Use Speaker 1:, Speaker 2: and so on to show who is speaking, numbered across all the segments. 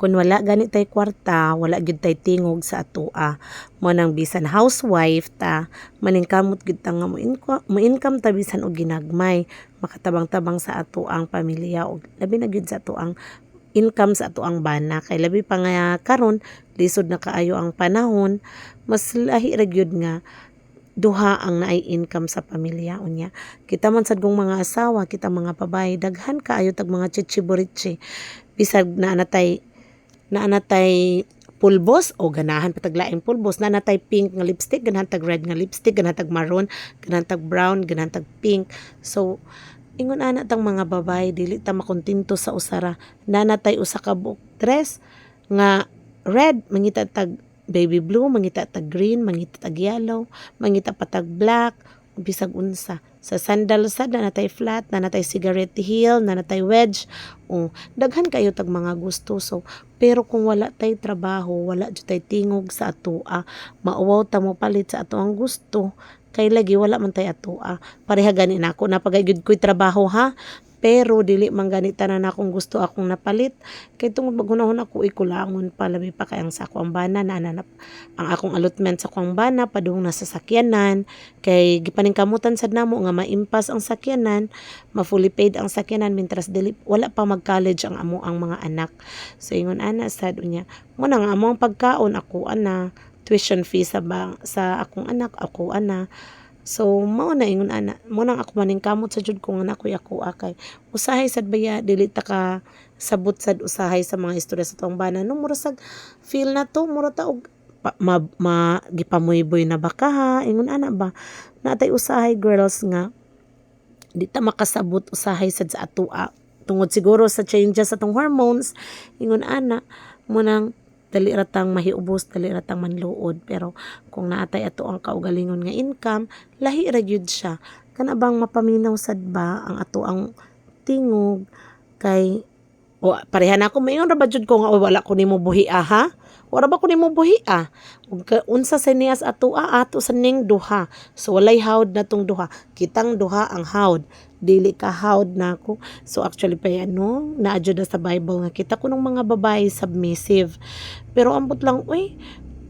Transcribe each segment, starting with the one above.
Speaker 1: Kung wala gani tay kwarta, wala gyud tay tingog sa atoa. Mo nang bisan housewife ta, maningkamot gyud ta nga mo income ta bisan og ginagmay, makatabang-tabang sa atoang pamilya og labi na gyud sa atoang income sa atoang bana. Kay labi pa nga karon lisod na kaayo ang panahon, mas lahi ra gyud nga duha ang naay income sa pamilya unya. Kita man sad kong mga asawa, kita mga babae, daghan kaayo tag mga chichiburichi. Bisag na natay pulbos o ganahan patag laing pulbos, na natay pink nga lipstick, ganahan tag red nga lipstick, ganahan tag maroon, ganahan tag brown, ganahan tag pink. So ingon ana tang mga babae dili ta makontento sa usara, na natay usa ka buok dress nga red, mangita tag baby blue, mangita tag green, mangita tag yellow, mangita pa tag black, bisag unsa. Sa sandal sad na natay flat, na natay cigarette heel, na natay wedge. O daghan kayo tag mga gusto. So pero kung wala tay trabaho, wala jud tay tingog sa atoa, mauwaw ta mo palit sa ato ang gusto, kay lagi wala man tay atoa. Pareha gani nako napagagyud ko'y trabaho ha, pero dili man gani tanan akong gusto akong napalit. Kay tungod magunahon ako ikulangon pa, labi pa kay ang sa akong bana na nanap ang akong allotment sa akong bana padung na sa sakyanan, kay gipaningkamutan sad namo nga maimpas ang sakyanan, ma-fully paid ang sakyanan mintras dili wala pa mag-college ang amo ang mga anak. So ingon ana sad unya, mo nang amo ang pagkaon ako ana, tuition fee sa akong anak ako ana. So mao na ingon ana, mo nang ako maningkamot sa jud kong anak ako akay usahay sad baya, dili ta ka sabot sad usahay sa mga istorya sa tuang bana. No mura sag feel na to, mura ta og gipamuyboy na baka ha, ingon ana ba, natay usahay girls nga di ta makasabot usahay sad sa atoa tungod siguro sa changes sa tong hormones. Ingon ana, mo nang dali ratang mahiubos, dali ratang manluod. Pero kung naatay ato ang kaugalingon nga income, lahi ra gyud siya. Kana bang mapaminaw sad ba ang ato ang tingog kay o pareha na ako mayon ra ba jud ko nga wala ko nimo buhi ha. Wala ba ko nimo buhi ug unsa sa niyas ato sa ning duha. So walay hawd na tong duha. Kitang duha ang hawd, dili ka hawd nako. So actually pa ano, naadyo na sa Bible nga kita kunong mga babae submissive. Pero ambot lang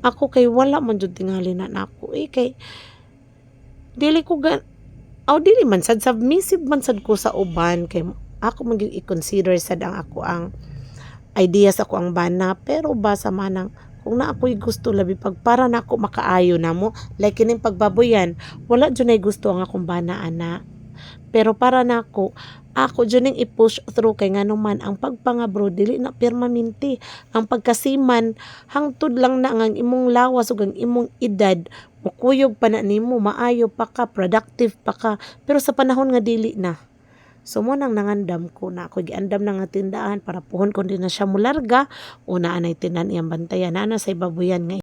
Speaker 1: ako kay wala man jud tingali na nako kay dili ko dili man sad submissive man sad ko sa uban, kay ako man gyud i-consider sad ang ako ang idea sa ko ang bana. Pero basa manang kung na ako'y gusto labi pag para na ako makaayo na mo, like kining pagbaboyan, wala dyan ay gusto ang akong bana ana. Pero para na ako dyan yung i-push through, kay nga naman ang pagpangabro dili na permanente. Ang pagkasiman hangtod lang na ang imong lawas ug ang imong edad, mukuyog pa na nimo, maayo pa ka, productive pa ka, pero sa panahon nga dili na. So mo nang nangandam ko na ako giandam na nga tindahan para puhon ko din na siya mularga o naanay tinan iyang bantayan na sa ibabuyan nga